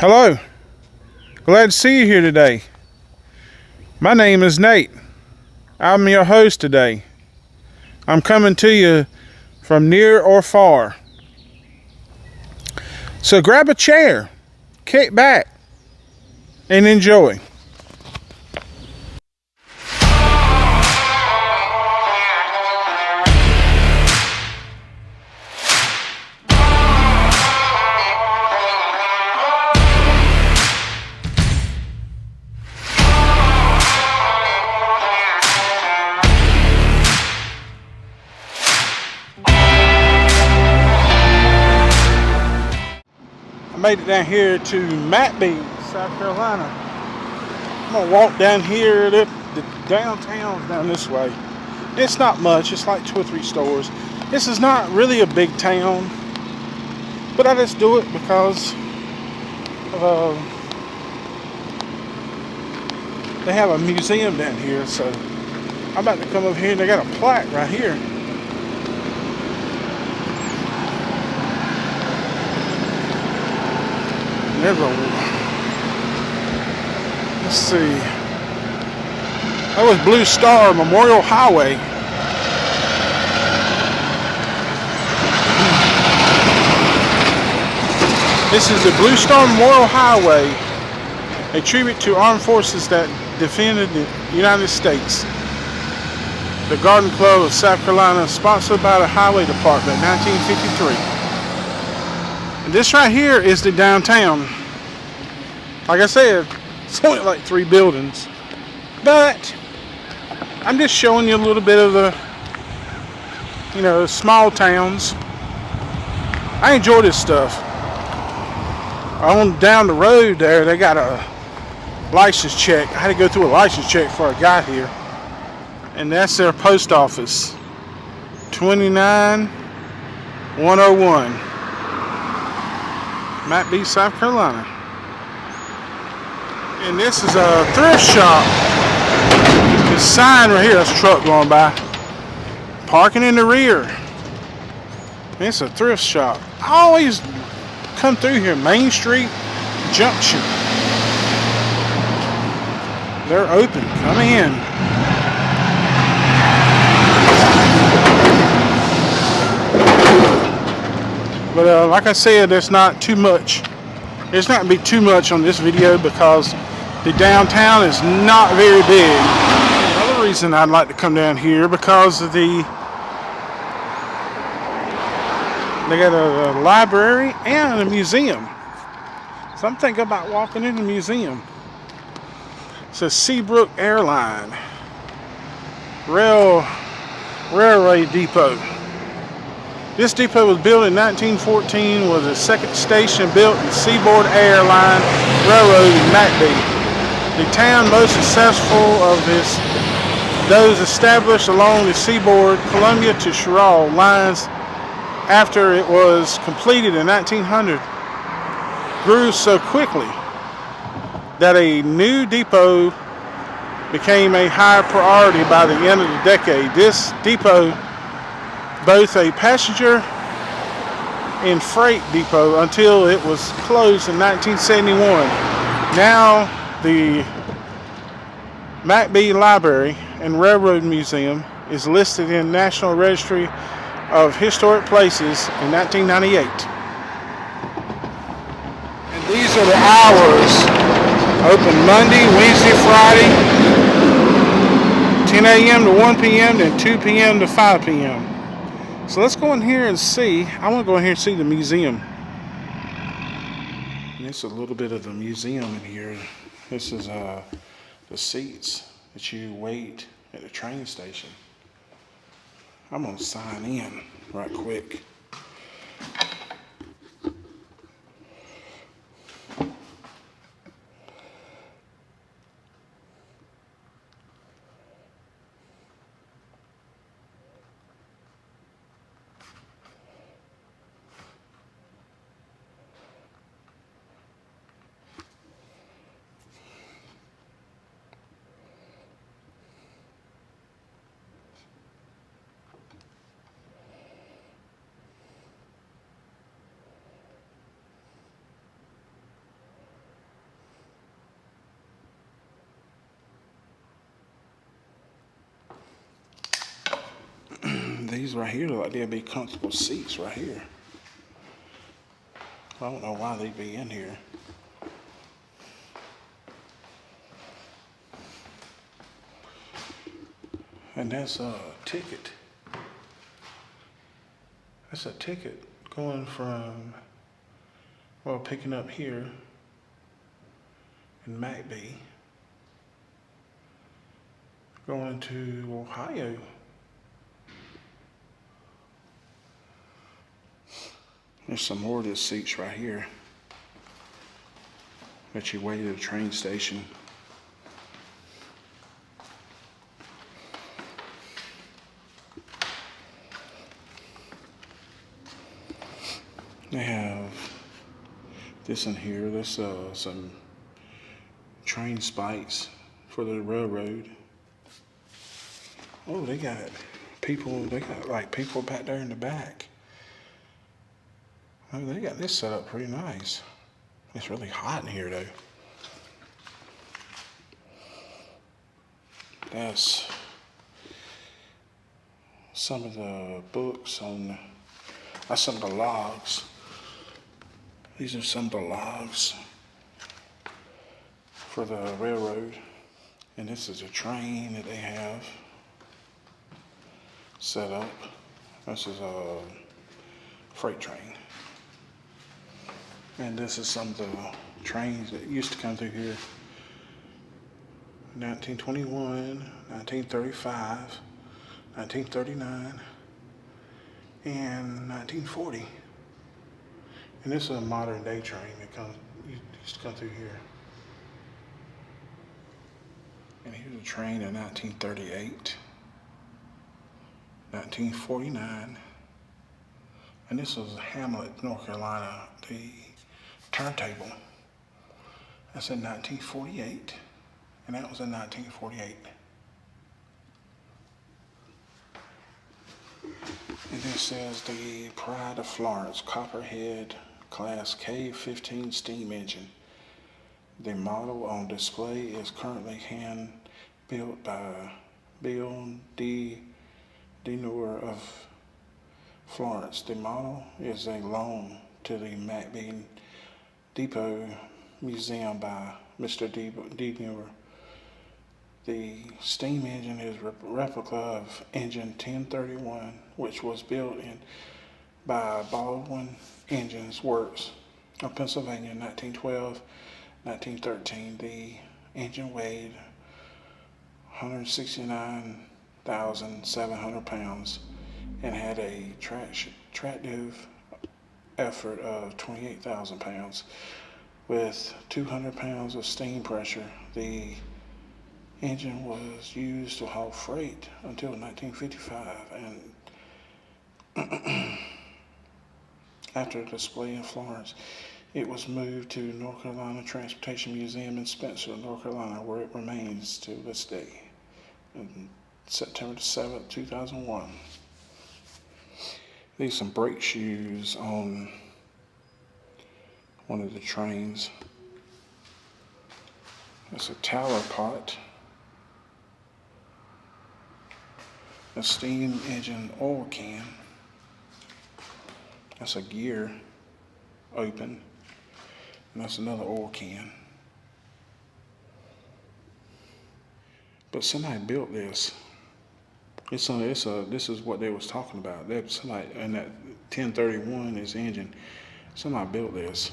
Hello, glad to see you here today. My name is Nate. I'm your host today. I'm coming to you from near or far. So grab a chair, kick back, and enjoy. I made it down here to McBee, South Carolina. I'm gonna walk down here. The downtown's down this way. It's not much. It's like 2 or 3 stores. This is not really a big town, but I just do it because they have a museum down here. So I'm about to come over here and they got a plaque right here. Let's see. That was Blue Star Memorial Highway. This is the Blue Star Memorial Highway, a tribute to armed forces that defended the United States. The Garden Club of South Carolina, sponsored by the Highway Department, 1953. And this right here is the downtown. Like I said, it's only like 3 buildings, but I'm just showing you a little bit of the, small towns. I enjoy this stuff. On down the road there, they got a license check. I had to go through a license check before I got here, and that's their post office, 29101, McBee, South Carolina. And this is a thrift shop. This sign right here, that's a truck going by. Parking in the rear. And it's a thrift shop. I always come through here, Main Street Junction. They're open. Come in. But like I said, there's not too much. There's not going to be too much on this video because the downtown is not very big. Another reason I'd like to come down here because of they got a library and a museum. So I'm thinking about walking in the museum. It's a Seaboard Air Line railway depot. This depot was built in 1914, was the second station built in Seaboard Air Line Railroad in McBee. The town most successful of those established along the Seaboard, Columbia to Sherrill lines after it was completed in 1900, grew so quickly that a new depot became a high priority by the end of the decade. This depot, both a passenger and freight depot, until it was closed in 1971. Now the McBee Library and Railroad Museum is listed in National Registry of Historic Places in 1998. And these are the hours. Open Monday, Wednesday, Friday, 10 a.m. to 1 p.m. and 2 p.m. to 5 p.m. So let's go in here and see. I want to go in here and see the museum. And it's a little bit of the museum in here. This is the seats that you wait at the train station. I'm going to sign in right quick. these right here look like they'd be comfortable seats right here. I don't know why they'd be in here. And that's a ticket. That's a ticket going from, well, picking up here in McBee, going to Ohio. There's some more of these seats right here that you wait at a train station. They have this in here. There's some train spikes for the railroad. Oh, they got people. They got like people back there in the back. Oh, they got this set up pretty nice. It's really hot in here though. That's some of the books on. That's some of the logs. These are some of the logs for the railroad. And this is a train that they have set up. This is a freight train. And this is some of the trains that used to come through here. 1921, 1935, 1939, and 1940. And this is a modern day train that used to come through here. And here's a train in 1938, 1949. And this was Hamlet, North Carolina, the turntable. That's in 1948. And that was in 1948. And this says the Pride of Florence, Copperhead Class K-15 steam engine. The model on display is currently hand-built by Bill D. Deneur of Florence. The model is a loan to the McBee Depot Museum by Mr. Deneur. The steam engine is a replica of engine 1031, which was built by Baldwin Engines Works of Pennsylvania in 1912-1913. The engine weighed 169,700 pounds and had a tractive effort of 28,000 pounds. With 200 pounds of steam pressure, the engine was used to haul freight until 1955, and after the display in Florence, it was moved to North Carolina Transportation Museum in Spencer, North Carolina, where it remains to this day, on September 7th, 2001. These are some brake shoes on one of the trains. That's a tower pot. A steam engine oil can. That's a gear open. And that's another oil can. But somebody built this. This is what they was talking about. Somebody, and that 1031 is engine. Somebody built this.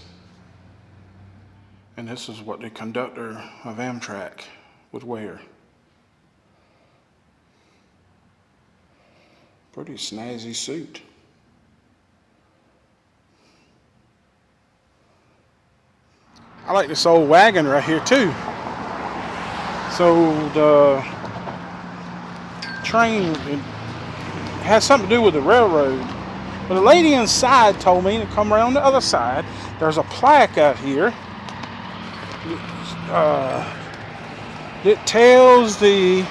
And this is what the conductor of Amtrak would wear. Pretty snazzy suit. I like this old wagon right here too. So the train, it has something to do with the railroad. But the lady inside told me to come around the other side. There's a plaque out here. It tells the,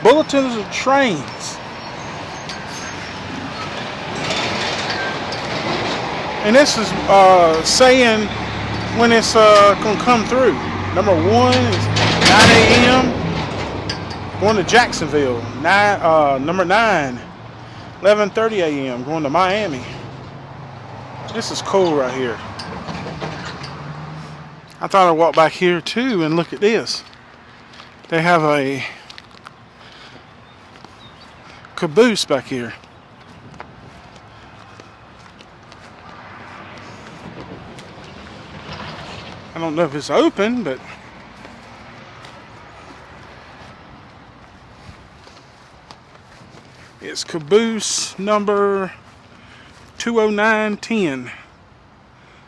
bulletins of trains. And this is saying when it's going to come through. Number 1 is 9 a.m. Going to Jacksonville, number 9, 11:30 a.m. Going to Miami. This is cool right here. I thought I'd walk back here too and look at this. They have a caboose back here. I don't know if it's open, but it's caboose number 20910.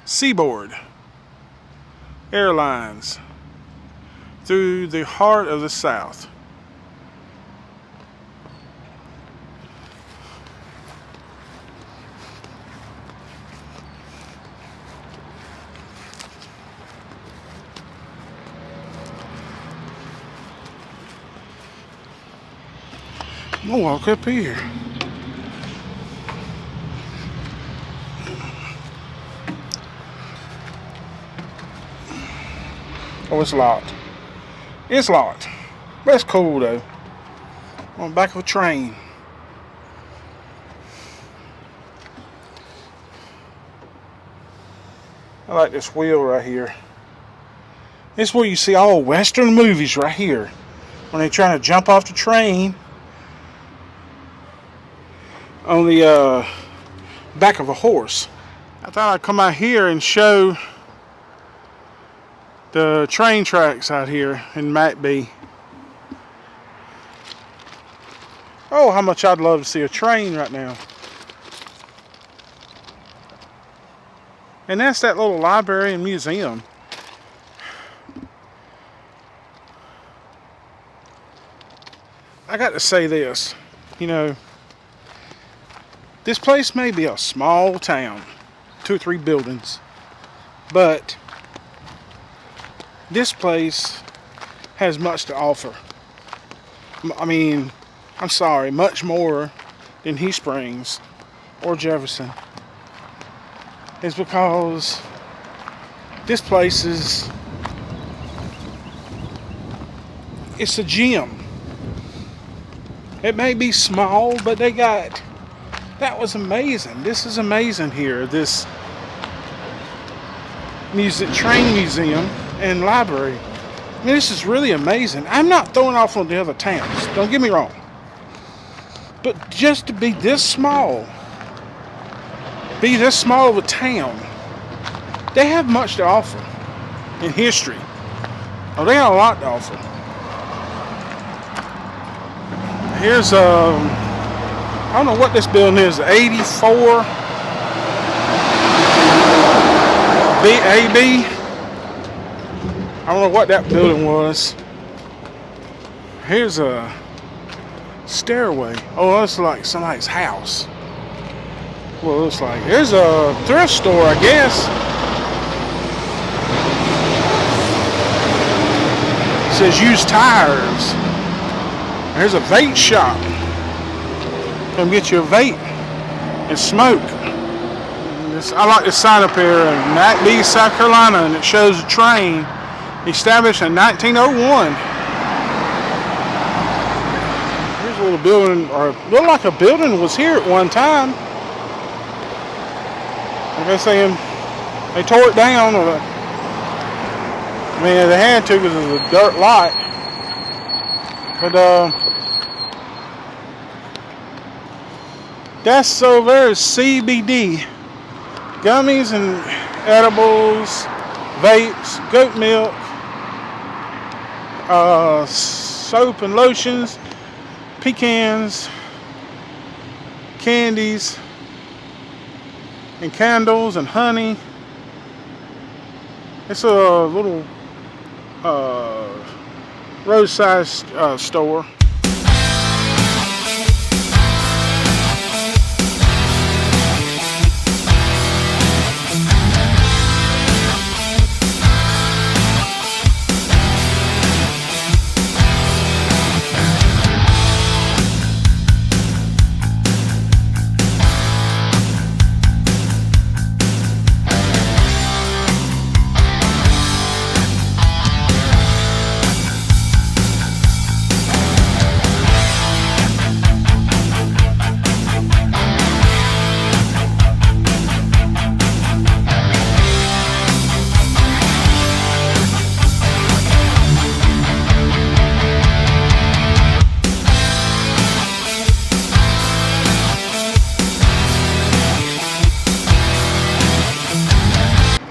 Seaboard Airlines through the heart of the South. I'm gonna walk up here. Oh, it's locked. It's locked. But it's cool though. On the back of a train. I like this wheel right here. This is where you see all Western movies right here. When they're trying to jump off the train on the back of a horse. I thought I'd come out here and show the train tracks out here in McBee. Oh, how much I'd love to see a train right now. And that's that little library and museum. I got to say this, you know, this place may be a small town, 2 or 3 buildings, but this place has much to offer. I mean, I'm sorry, much more than He Springs or Jefferson. It's because this place it's a gym. It may be small, but that was amazing. This is amazing here. This train museum and library. I mean, this is really amazing. I'm not throwing off on the other towns. Don't get me wrong. But just to be this small of a town, they have much to offer in history. Oh, they got a lot to offer. Here's I don't know what this building is. 84 BAB. I don't know what that building was. Here's a stairway. Oh, that's like somebody's house. Well, it looks like. Here's a thrift store, I guess. It says used tires. There's a vape shop. Come get you a vape and smoke. I like this sign up here in McBee, South Carolina, and it shows a train established in 1901. Here's a little building, or looked like a building was here at one time. Like they're saying they tore it down, or I mean they had to because it was a dirt lot. But that's over there is CBD. Gummies and edibles, vapes, goat milk, soap and lotions, pecans, candies, and candles and honey. It's a little roadside store.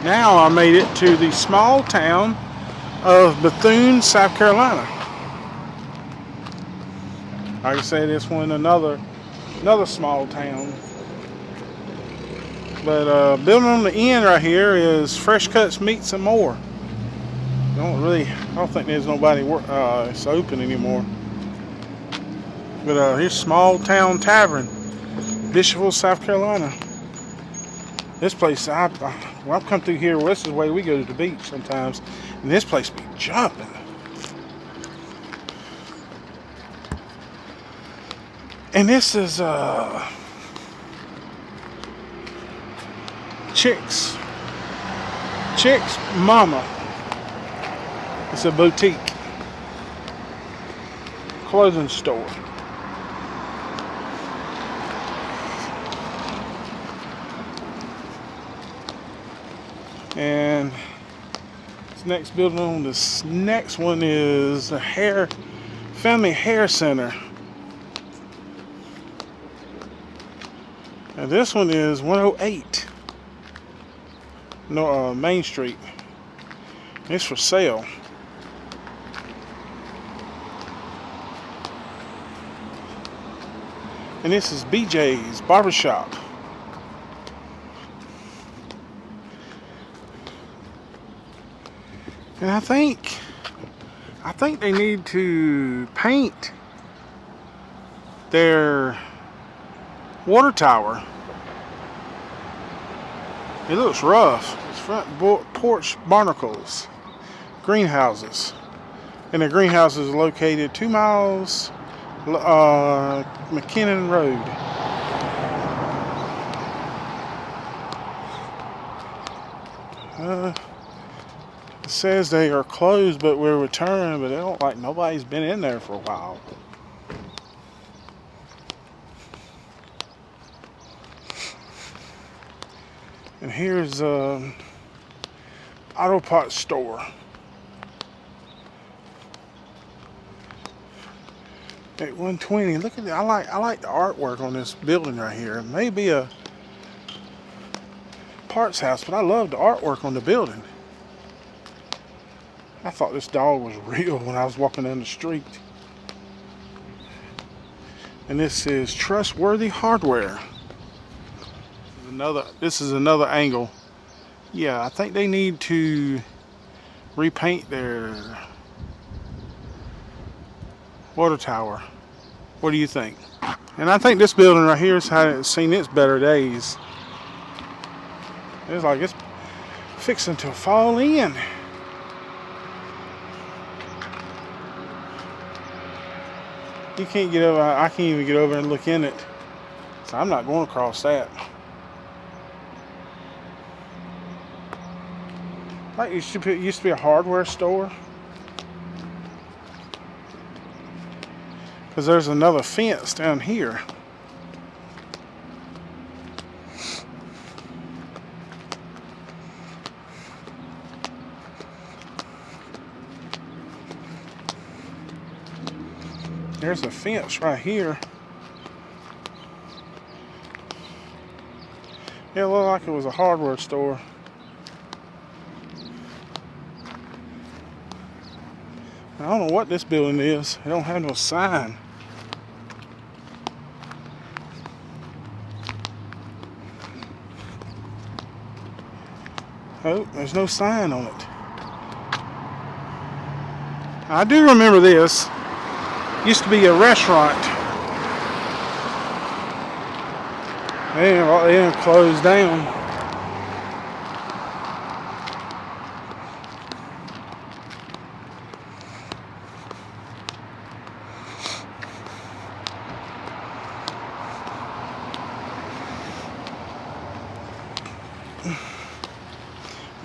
Now I made it to the small town of Bethune, South Carolina. Like I said, this one another small town. But building on the end right here is Fresh Cuts Meats and More. I don't think there's nobody it's open anymore. But here's Small Town Tavern, Bishopville, South Carolina. This place, when I come through here, well, this is the way we go to the beach sometimes, and this place be jumping. And this is Chick's Mama. It's a boutique clothing store. And this next building on this next one is a family hair center. And this one is 108 Main Street. It's for sale. And this is BJ's Barbershop. And I think they need to paint their water tower. It looks rough. It's front porch barnacles, greenhouses, and the greenhouse is located 2 miles McKinnon Road. It says they are closed, but we're returning, but they don't like nobody's been in there for a while. And here's Auto Parts store. At 120. Look at that. I like the artwork on this building right here. It may be a parts house, but I love the artwork on the building. I thought this dog was real when I was walking down the street. And this is Trustworthy Hardware. This is another angle. Yeah, I think they need to repaint their water tower. What do you think? And I think this building right here has seen its better days. It's like it's fixing to fall in. You can't get over. I can't even get over and look in it. So I'm not going across that. Like it used to be a hardware store. Because there's another fence down here. There's a fence right here. Yeah, it looked like it was a hardware store. I don't know what this building is. It don't have no sign. Oh, there's no sign on it. I do remember this. Used to be a restaurant. They didn't close down.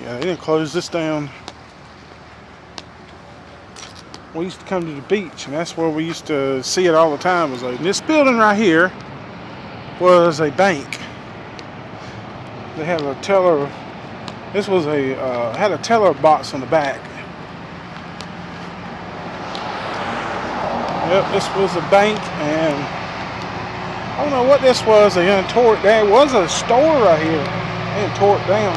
Yeah, they didn't close this down. We used to come to the beach, and that's where we used to see it all the time. Was like this building right here was a bank. They had a teller. This was had a teller box on the back. Yep, this was a bank, and I don't know what this was. They tore it down. There was a store right here. They tore it down.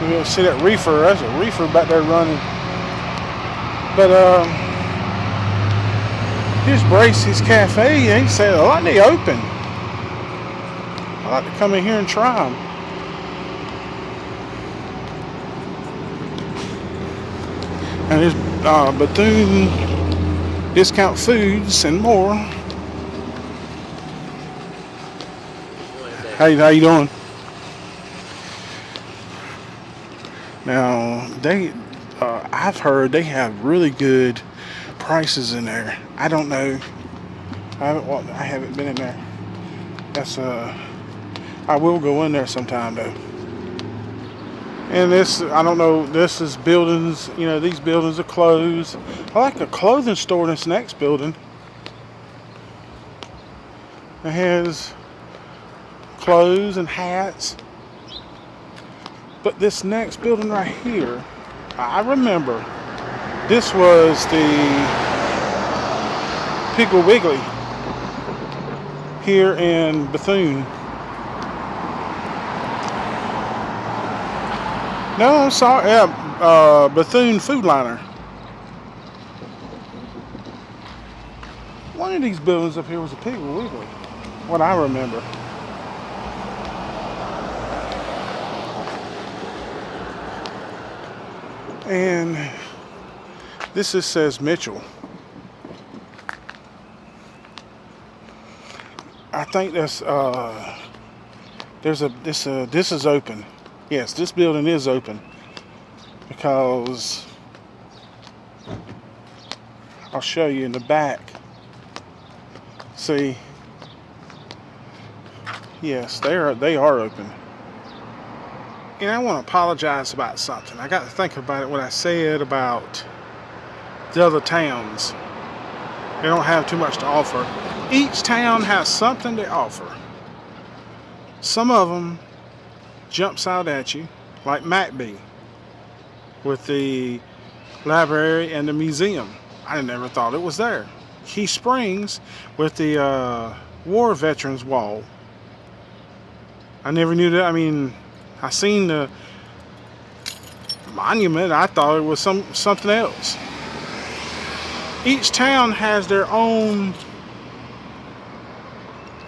You'll see that reefer. That's a reefer back there running. But here's Bracy's Cafe. They said, "Oh, they open. I like to come in here and try them." And there's Bethune Discount Foods and more. How you doing? Now I've heard they have really good prices in there. I don't know. I haven't been in there. I will go in there sometime though. And this, I don't know. This is buildings. You know, these buildings are closed. I like the clothing store in this next building. It has clothes and hats. But this next building right here, I remember this was the Piggly Wiggly here in Bethune. No, I'm sorry. Yeah, Bethune Food Liner. One of these buildings up here was a Piggly Wiggly. What I remember. And this just says Mitchell. I think that's this is open. Yes, this building is open because I'll show you in the back. See, yes, they are open. And I want to apologize about something. I got to think about it when I said about the other towns. They don't have too much to offer. Each town has something to offer. Some of them jumps out at you, like McBee, with the library and the museum. I never thought it was there. Key Springs with the War Veterans Wall. I never knew that. I mean, I seen the monument. I thought it was something else. Each town has their own.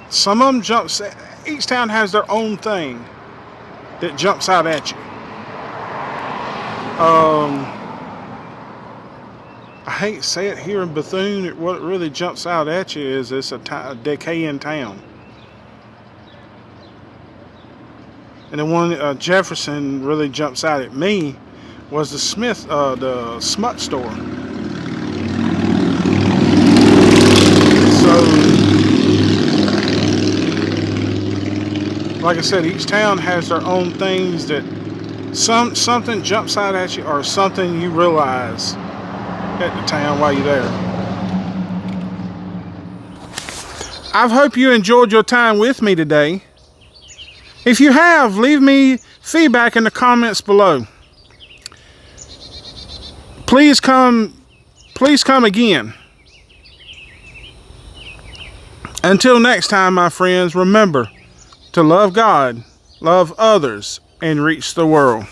Some of them jumps. Each town has their own thing that jumps out at you. I hate to say it here in Bethune. What really jumps out at you is it's a decaying town. And the one Jefferson really jumps out at me was the the smut store. So, like I said, each town has their own things that something jumps out at you, or something you realize at the town while you're there. I hope you enjoyed your time with me today. If you have, leave me feedback in the comments below. Please come again. Until next time, my friends, remember to love God, love others, and reach the world.